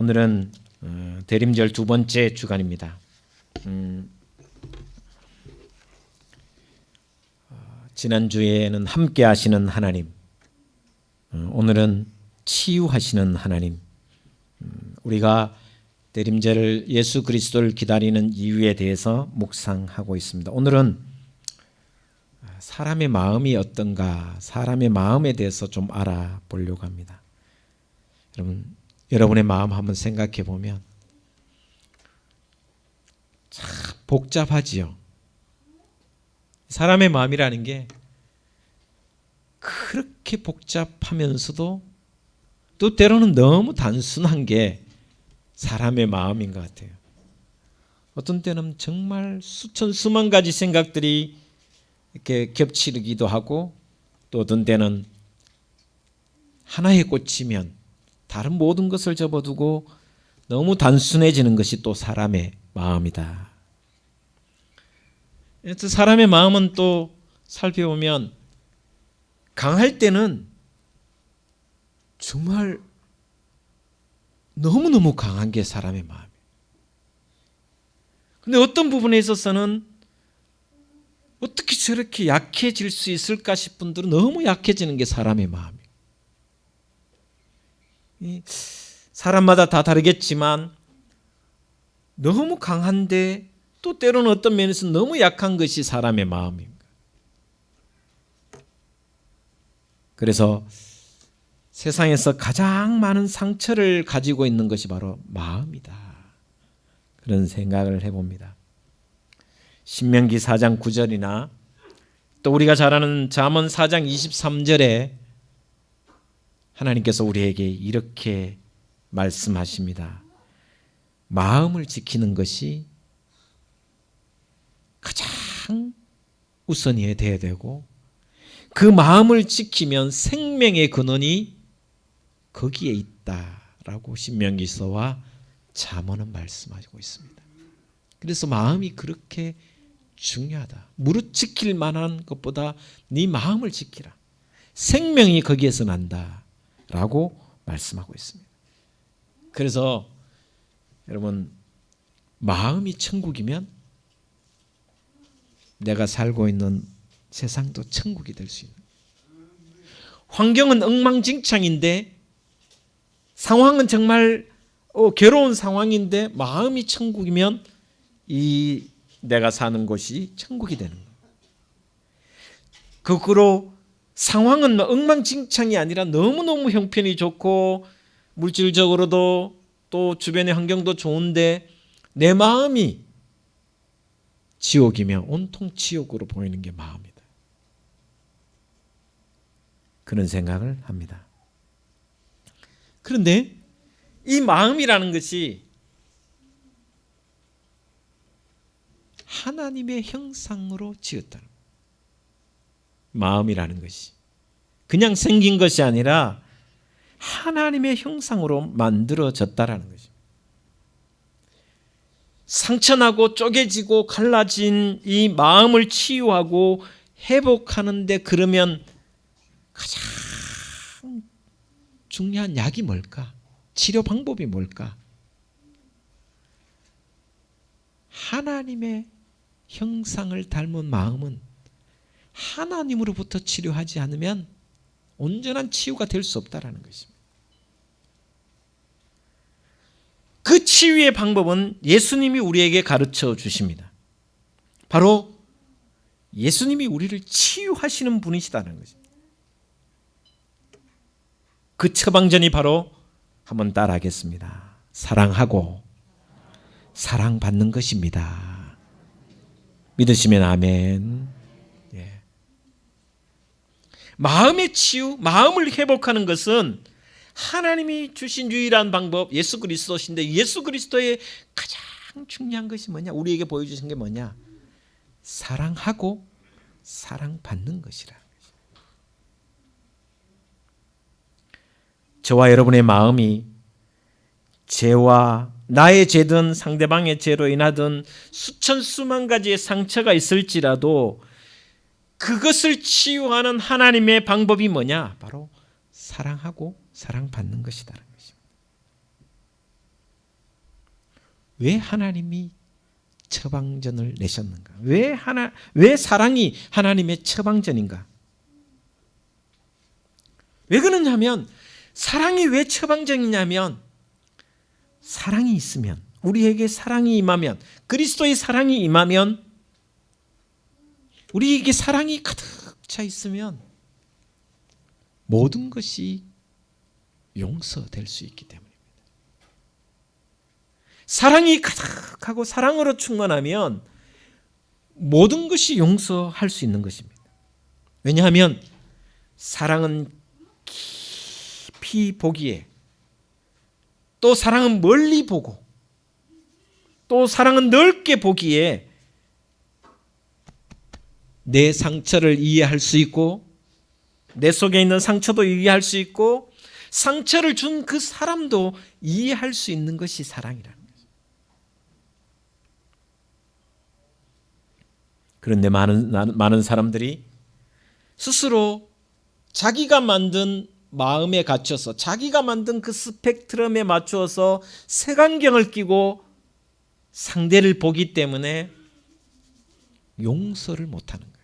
오늘은 대림절 두 번째 주간입니다. 지난주에는 함께 하시는 하나님, 오늘은 치유하시는 하나님. 우리가 대림절 예수 그리스도를 기다리는 이유에 대해서 묵상하고 있습니다. 오늘은 사람의 마음이 어떤가, 사람의 마음에 대해서 좀 알아보려고 합니다. 여러분의 마음 한번 생각해 보면 참 복잡하지요. 사람의 마음이라는 게 그렇게 복잡하면서도 또 때로는 너무 단순한 게 사람의 마음인 것 같아요. 어떤 때는 정말 수천 수만 가지 생각들이 이렇게 겹치기도 하고, 또 어떤 때는 하나에 꽂히면 다른 모든 것을 접어두고 너무 단순해지는 것이 또 사람의 마음이다. 사람의 마음은 또 살펴보면 강할 때는 정말 너무너무 강한 게 사람의 마음이에요. 근데 어떤 부분에 있어서는 어떻게 저렇게 약해질 수 있을까 싶은 분들은 너무 약해지는 게 사람의 마음이에요. 사람마다 다 다르겠지만 너무 강한데 또 때로는 어떤 면에서 너무 약한 것이 사람의 마음입니다. 그래서 세상에서 가장 많은 상처를 가지고 있는 것이 바로 마음이다. 그런 생각을 해봅니다. 신명기 4장 9절이나 또 우리가 잘 아는 잠언 4장 23절에 하나님께서 우리에게 이렇게 말씀하십니다. 마음을 지키는 것이 가장 우선이어야 되고, 그 마음을 지키면 생명의 근원이 거기에 있다라고 신명기서와 잠언은 말씀하고 있습니다. 그래서 마음이 그렇게 중요하다. 무릇 지킬 만한 것보다 네 마음을 지키라. 생명이 거기에서 난다 라고 말씀하고 있습니다. 그래서 여러분, 마음이 천국이면 내가 살고 있는 세상도 천국이 될 수 있는, 환경은 엉망진창인데, 상황은 정말 괴로운 상황인데 마음이 천국이면 이 내가 사는 곳이 천국이 되는 거예요. 거꾸로 상황은 엉망진창이 아니라 너무너무 형편이 좋고 물질적으로도 또 주변의 환경도 좋은데 내 마음이 지옥이면 온통 지옥으로 보이는 게 마음이다. 그런 생각을 합니다. 그런데 이 마음이라는 것이 하나님의 형상으로 지었다는 거예요. 마음이라는 것이 그냥 생긴 것이 아니라 하나님의 형상으로 만들어졌다라는 것입니다. 상처나고 쪼개지고 갈라진 이 마음을 치유하고 회복하는데, 그러면 가장 중요한 약이 뭘까? 치료 방법이 뭘까? 하나님의 형상을 닮은 마음은 하나님으로부터 치료하지 않으면 온전한 치유가 될 수 없다라는 것입니다. 그 치유의 방법은 예수님이 우리에게 가르쳐 주십니다. 바로 예수님이 우리를 치유하시는 분이시다는 것입니다. 그 처방전이 바로, 한번 따라하겠습니다. 사랑하고 사랑받는 것입니다. 믿으시면 아멘. 예. 마음의 치유, 마음을 회복하는 것은 하나님이 주신 유일한 방법 예수 그리스도신데, 예수 그리스도의 가장 중요한 것이 뭐냐? 우리에게 보여주신 게 뭐냐? 사랑하고 사랑받는 것이라. 저와 여러분의 마음이 죄와 나의 죄든 상대방의 죄로 인하든 수천 수만 가지의 상처가 있을지라도 그것을 치유하는 하나님의 방법이 뭐냐? 바로 사랑하고 사랑받는 것이다라는 것입니다. 왜 하나님이 처방전을 내셨는가? 왜 사랑이 하나님의 처방전인가? 왜 그러냐면, 사랑이 왜 처방전이냐면, 사랑이 있으면, 우리에게 사랑이 임하면, 그리스도의 사랑이 임하면, 우리에게 사랑이 가득 차 있으면 모든 것이 용서될 수 있기 때문입니다. 사랑이 가득하고 사랑으로 충만하면 모든 것이 용서할 수 있는 것입니다. 왜냐하면 사랑은 깊이 보기에, 또 사랑은 멀리 보고, 또 사랑은 넓게 보기에 내 상처를 이해할 수 있고, 내 속에 있는 상처도 이해할 수 있고, 상처를 준 그 사람도 이해할 수 있는 것이 사랑이라는 거죠. 그런데 많은 사람들이 스스로 자기가 만든 마음에 갇혀서, 자기가 만든 그 스펙트럼에 맞추어서 색안경을 끼고 상대를 보기 때문에 용서를 못하는 거예요.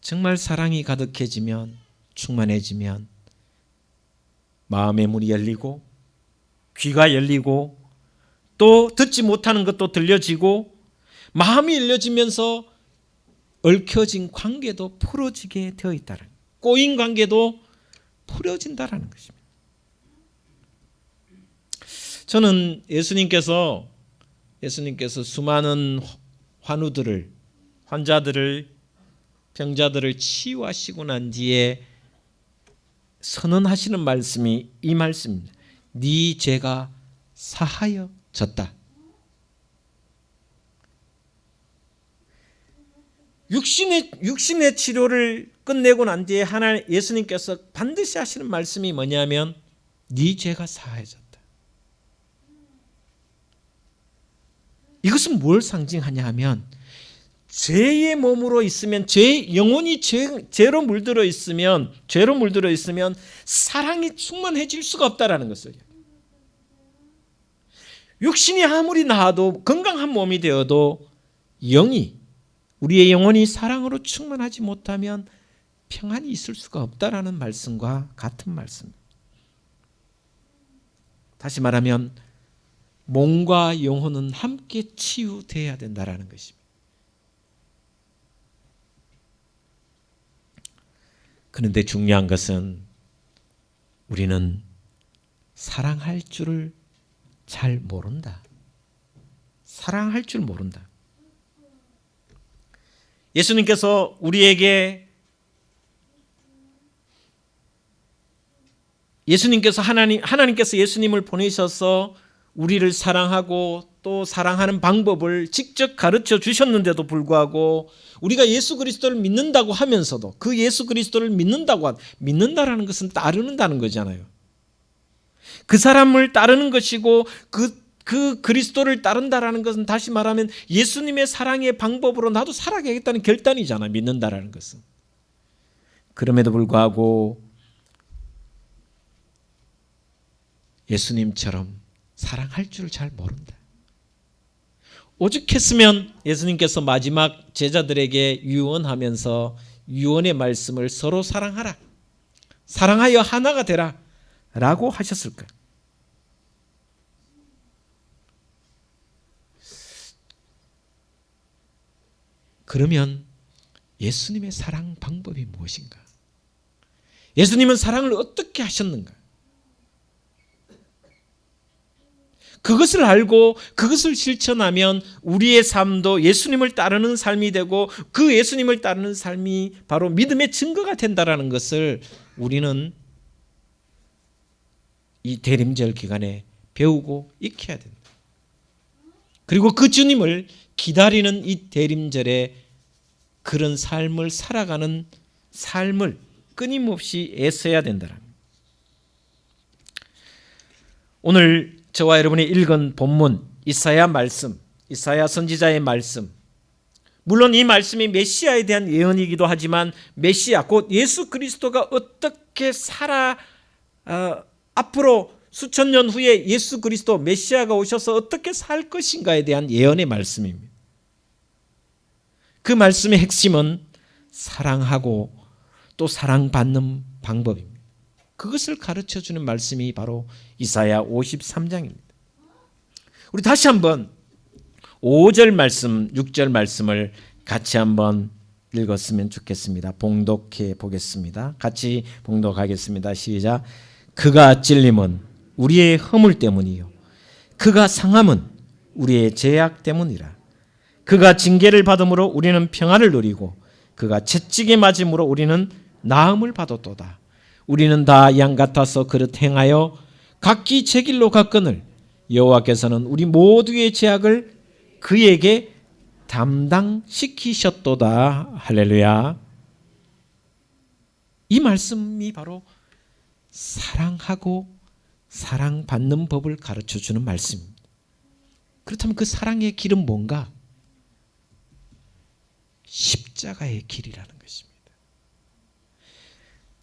정말 사랑이 가득해지면, 충만해지면 마음의 문이 열리고, 귀가 열리고, 또 듣지 못하는 것도 들려지고, 마음이 열려지면서 얽혀진 관계도 풀어지게 되어 있다는, 꼬인 관계도 풀어진다라는 것입니다. 저는 예수님께서 수많은 환자들을, 병자들을 치유하시고 난 뒤에 선언하시는 말씀이 이 말씀입니다. 네 죄가 사하여졌다. 육신의 치료를 끝내고 난 뒤에 예수님께서 반드시 하시는 말씀이 뭐냐면 네 죄가 사하여졌다. 이것은 뭘 상징하냐 하면, 죄의 몸으로 있으면, 영혼이 죄로 물들어 있으면 사랑이 충만해질 수가 없다라는 것을. 육신이 아무리 나아도, 건강한 몸이 되어도 우리의 영혼이 사랑으로 충만하지 못하면 평안이 있을 수가 없다라는 말씀과 같은 말씀. 다시 말하면 몸과 영혼은 함께 치유돼야 된다라는 것입니다. 그런데 중요한 것은 우리는 사랑할 줄을 잘 모른다. 사랑할 줄 모른다. 예수님께서 하나님께서 예수님을 보내셔서 우리를 사랑하고 또 사랑하는 방법을 직접 가르쳐 주셨는데도 불구하고, 우리가 예수 그리스도를 믿는다고 하면서도, 그 예수 그리스도를 믿는다라는 것은 따르는다는 거잖아요. 그 사람을 따르는 것이고, 그 그리스도를 따른다라는 것은 다시 말하면 예수님의 사랑의 방법으로 나도 살아가겠다는 결단이잖아요. 믿는다라는 것은. 그럼에도 불구하고 예수님처럼 사랑할 줄 잘 모른다. 오죽했으면 예수님께서 마지막 제자들에게 유언하면서 유언의 말씀을 서로 사랑하라, 사랑하여 하나가 되라 라고 하셨을까요? 그러면 예수님의 사랑 방법이 무엇인가? 예수님은 사랑을 어떻게 하셨는가? 그것을 알고 그것을 실천하면 우리의 삶도 예수님을 따르는 삶이 되고, 그 예수님을 따르는 삶이 바로 믿음의 증거가 된다는 것을 우리는 이 대림절 기간에 배우고 익혀야 된다. 그리고 그 주님을 기다리는 이 대림절에 그런 삶을 살아가는 삶을 끊임없이 애써야 된다. 오늘 저와 여러분이 읽은 본문, 이사야 말씀, 이사야 선지자의 말씀, 물론 이 말씀이 메시아에 대한 예언이기도 하지만 메시아 곧 예수 그리스도가 어떻게 앞으로 수천 년 후에 예수 그리스도 메시아가 오셔서 어떻게 살 것인가에 대한 예언의 말씀입니다. 그 말씀의 핵심은 사랑하고 또 사랑받는 방법입니다. 그것을 가르쳐주는 말씀이 바로 이사야 53장입니다. 우리 다시 한번 5절 말씀, 6절 말씀을 같이 한번 읽었으면 좋겠습니다. 봉독해 보겠습니다. 같이 봉독하겠습니다. 시작. 그가 찔림은 우리의 허물 때문이요 그가 상함은 우리의 죄악 때문이라. 그가 징계를 받음으로 우리는 평안을 누리고 그가 채찍에 맞음으로 우리는 나음을 받았도다. 우리는 다 양 같아서 그릇 행하여 각기 제 길로 갔거늘 여호와께서는 우리 모두의 죄악을 그에게 담당시키셨도다. 할렐루야. 이 말씀이 바로 사랑하고 사랑받는 법을 가르쳐주는 말씀입니다. 그렇다면 그 사랑의 길은 뭔가? 십자가의 길이라는 것입니다.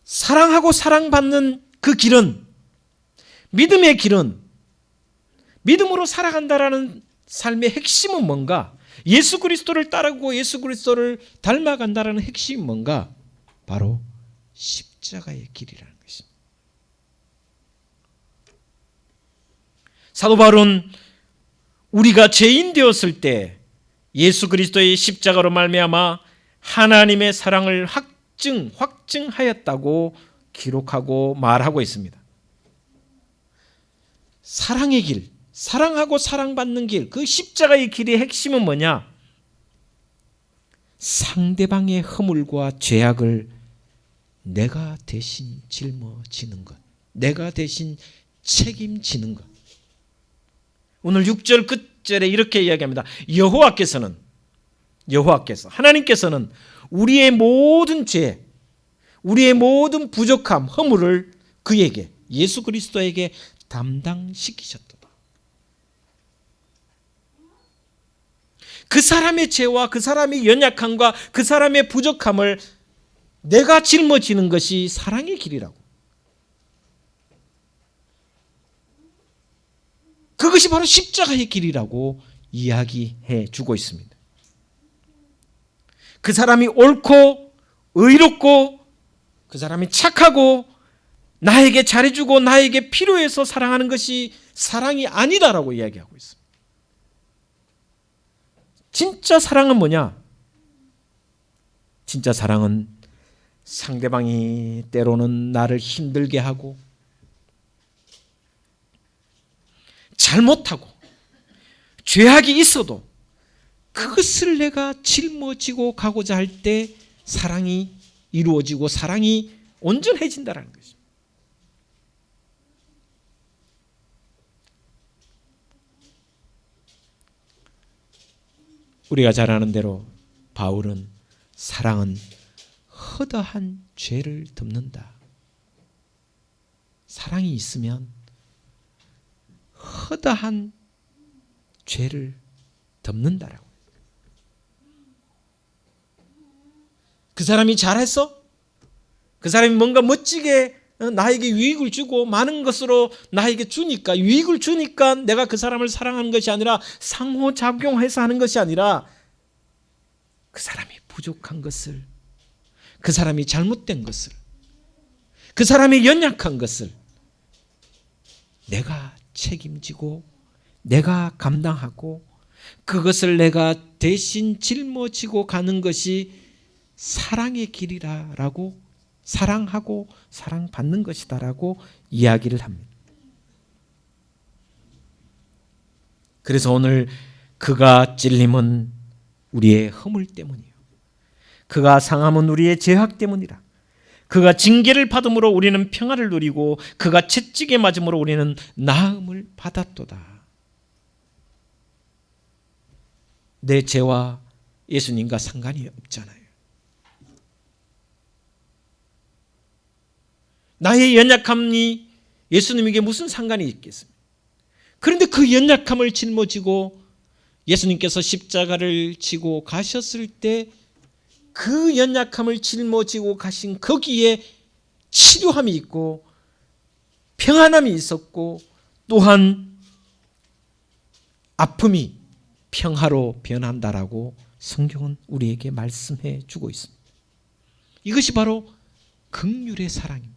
사랑하고 사랑받는 그 길은, 믿음의 길은, 믿음으로 살아간다라는 삶의 핵심은 뭔가? 예수 그리스도를 따르고 예수 그리스도를 닮아간다라는 핵심이 뭔가? 바로 십자가의 길이라는 것입니다. 사도 바울은 우리가 죄인 되었을 때 예수 그리스도의 십자가로 말미암아 하나님의 사랑을 확증하였다고 기록하고 말하고 있습니다. 사랑의 길, 사랑하고 사랑받는 길, 그 십자가의 길의 핵심은 뭐냐? 상대방의 허물과 죄악을 내가 대신 짊어지는 것, 내가 대신 책임지는 것. 오늘 6절 끝절에 이렇게 이야기합니다. 하나님께서는 우리의 모든 죄, 우리의 모든 부족함, 허물을 그에게, 예수 그리스도에게 담당시키셨다. 그 사람의 죄와 그 사람의 연약함과 그 사람의 부족함을 내가 짊어지는 것이 사랑의 길이라고. 그것이 바로 십자가의 길이라고 이야기해 주고 있습니다. 그 사람이 옳고 의롭고 그 사람이 착하고 나에게 잘해주고 나에게 필요해서 사랑하는 것이 사랑이 아니다라고 이야기하고 있습니다. 진짜 사랑은 뭐냐? 진짜 사랑은 상대방이 때로는 나를 힘들게 하고 잘못하고 죄악이 있어도 그것을 내가 짊어지고 가고자 할 때 사랑이 이루어지고 사랑이 온전해진다는 것입니다. 우리가 잘 아는 대로 바울은 사랑은 허다한 죄를 덮는다. 사랑이 있으면 허다한 죄를 덮는다라고. 그 사람이 잘했어? 그 사람이 뭔가 멋지게 나에게 유익을 주고 많은 것으로 나에게 주니까, 유익을 주니까 내가 그 사람을 사랑하는 것이 아니라 상호작용해서 하는 것이 아니라 그 사람이 부족한 것을, 그 사람이 잘못된 것을, 그 사람이 연약한 것을 내가 책임지고 내가 감당하고 그것을 내가 대신 짊어지고 가는 것이 사랑의 길이라고, 사랑하고 사랑받는 것이다라고 이야기를 합니다. 그래서 오늘 그가 찔림은 우리의 허물 때문이요 그가 상함은 우리의 죄악 때문이라. 그가 징계를 받음으로 우리는 평안을 누리고 그가 채찍에 맞음으로 우리는 나음을 받았도다. 내 죄와 예수님과 상관이 없잖아요. 나의 연약함이 예수님에게 무슨 상관이 있겠습니까? 그런데 그 연약함을 짊어지고 예수님께서 십자가를 지고 가셨을 때 그 연약함을 짊어지고 가신 거기에 치료함이 있고 평안함이 있었고 또한 아픔이 평화로 변한다라고 성경은 우리에게 말씀해 주고 있습니다. 이것이 바로 긍휼의 사랑입니다.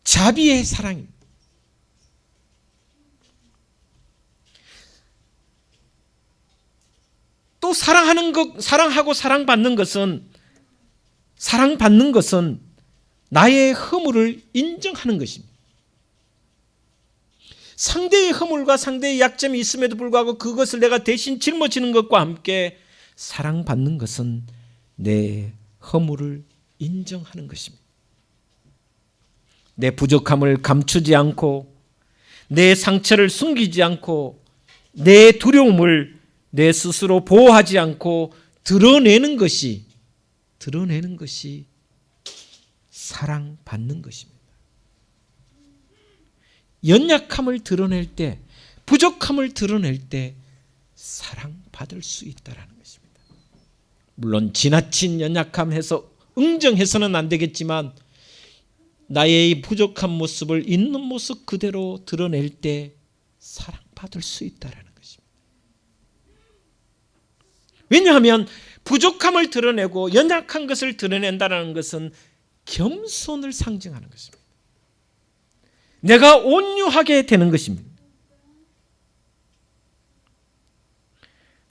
자비의 사랑입니다. 또 사랑하고 사랑받는 것은 나의 허물을 인정하는 것입니다. 상대의 허물과 상대의 약점이 있음에도 불구하고 그것을 내가 대신 짊어지는 것과 함께 사랑받는 것은 내 허물을 인정하는 것입니다. 내 부족함을 감추지 않고 내 상처를 숨기지 않고 내 두려움을 내 스스로 보호하지 않고 드러내는 것이 사랑받는 것입니다. 연약함을 드러낼 때, 부족함을 드러낼 때 사랑받을 수 있다는 것입니다. 물론 지나친 연약함해서 응정해서는 안 되겠지만 나의 부족한 모습을 있는 모습 그대로 드러낼 때 사랑받을 수 있다는 것입니다. 왜냐하면 부족함을 드러내고 연약한 것을 드러낸다는 것은 겸손을 상징하는 것입니다. 내가 온유하게 되는 것입니다.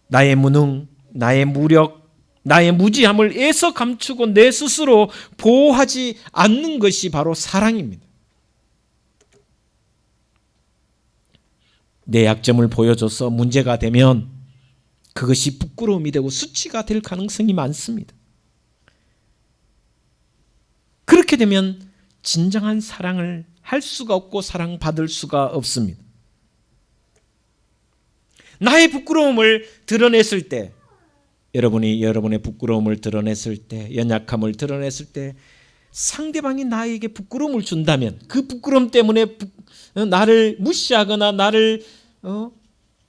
나의 무능, 나의 무력, 나의 무지함을 애써 감추고 내 스스로 보호하지 않는 것이 바로 사랑입니다. 내 약점을 보여줘서 문제가 되면 그것이 부끄러움이 되고 수치가 될 가능성이 많습니다. 그렇게 되면 진정한 사랑을 할 수가 없고 사랑받을 수가 없습니다. 나의 부끄러움을 드러냈을 때, 여러분이 여러분의 부끄러움을 드러냈을 때, 연약함을 드러냈을 때 상대방이 나에게 부끄러움을 준다면 그 부끄러움 때문에 나를 무시하거나 나를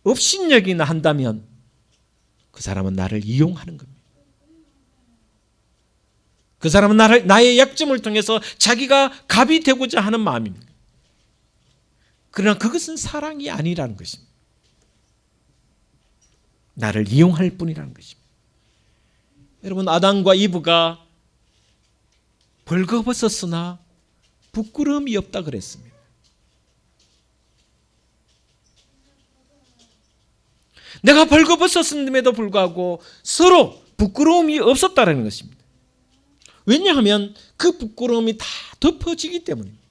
업신여기나 한다면 그 사람은 나를 이용하는 겁니다. 그 사람은 나의 약점을 통해서 자기가 갑이 되고자 하는 마음입니다. 그러나 그것은 사랑이 아니라는 것입니다. 나를 이용할 뿐이라는 것입니다. 여러분, 아담과 이브가 벌거벗었으나 부끄러움이 없다 그랬습니다. 내가 벌거벗었음에도 불구하고 서로 부끄러움이 없었다는 것입니다. 왜냐하면 그 부끄러움이 다 덮어지기 때문입니다.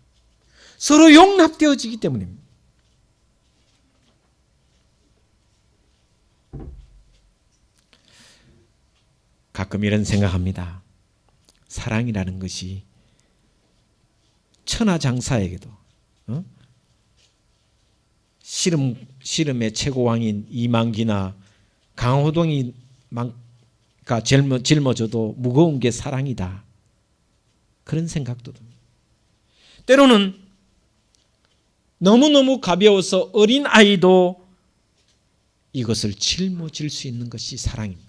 서로 용납되어지기 때문입니다. 가끔 이런 생각합니다. 사랑이라는 것이 천하장사에게도 씨름의 최고왕인 이만기나 강호동이 짊어져도 무거운 게 사랑이다. 그런 생각도 듭니다. 때로는 너무너무 가벼워서 어린 아이도 이것을 짊어질 수 있는 것이 사랑입니다.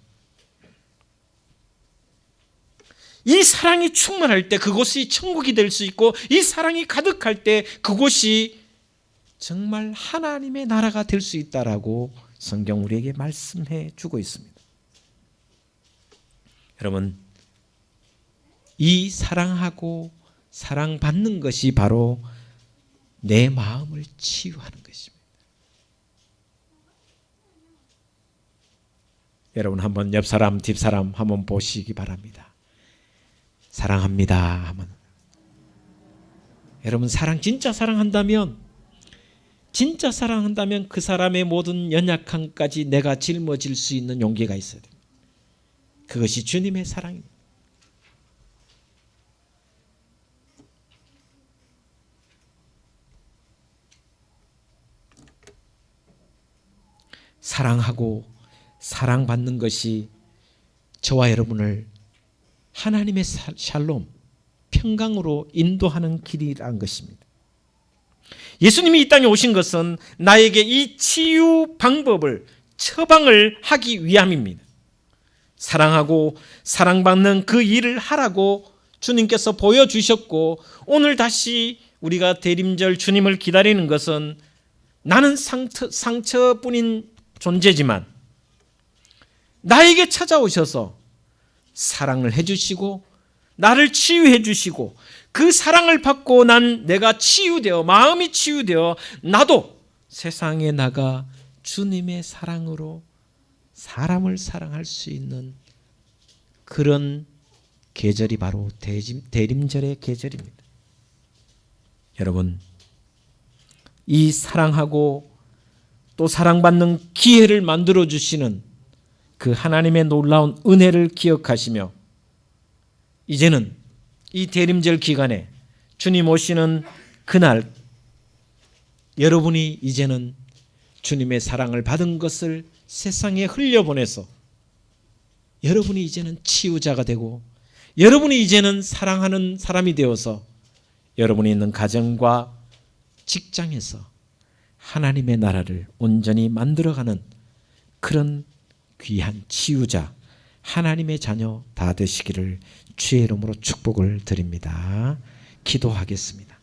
이 사랑이 충만할 때 그곳이 천국이 될 수 있고, 이 사랑이 가득할 때 그곳이 정말 하나님의 나라가 될 수 있다라고 성경 우리에게 말씀해 주고 있습니다. 여러분, 이 사랑하고 사랑받는 것이 바로 내 마음을 치유하는 것입니다. 여러분, 한번 옆 사람, 뒷 사람 한번 보시기 바랍니다. 사랑합니다 하면, 여러분, 진짜 사랑한다면 그 사람의 모든 연약함까지 내가 짊어질 수 있는 용기가 있어야 됩니다. 그것이 주님의 사랑입니다. 사랑하고 사랑받는 것이 저와 여러분을 하나님의 샬롬, 평강으로 인도하는 길이라는 것입니다. 예수님이 이 땅에 오신 것은 나에게 이 치유 방법을, 처방을 하기 위함입니다. 사랑하고 사랑받는 그 일을 하라고 주님께서 보여주셨고, 오늘 다시 우리가 대림절 주님을 기다리는 것은 나는 상처뿐인 존재지만 나에게 찾아오셔서 사랑을 해주시고 나를 치유해 주시고 그 사랑을 받고 내가 치유되어 마음이 치유되어 나도 세상에 나가 주님의 사랑으로 사람을 사랑할 수 있는 그런 계절이 바로 대림절의 계절입니다. 여러분, 이 사랑하고 또 사랑받는 기회를 만들어 주시는 그 하나님의 놀라운 은혜를 기억하시며 이제는 이 대림절 기간에 주님 오시는 그날 여러분이 이제는 주님의 사랑을 받은 것을 세상에 흘려보내서 여러분이 이제는 치유자가 되고 여러분이 이제는 사랑하는 사람이 되어서 여러분이 있는 가정과 직장에서 하나님의 나라를 온전히 만들어가는 그런 귀한 치유자, 하나님의 자녀 다 되시기를 주의 이름으로 축복을 드립니다. 기도하겠습니다.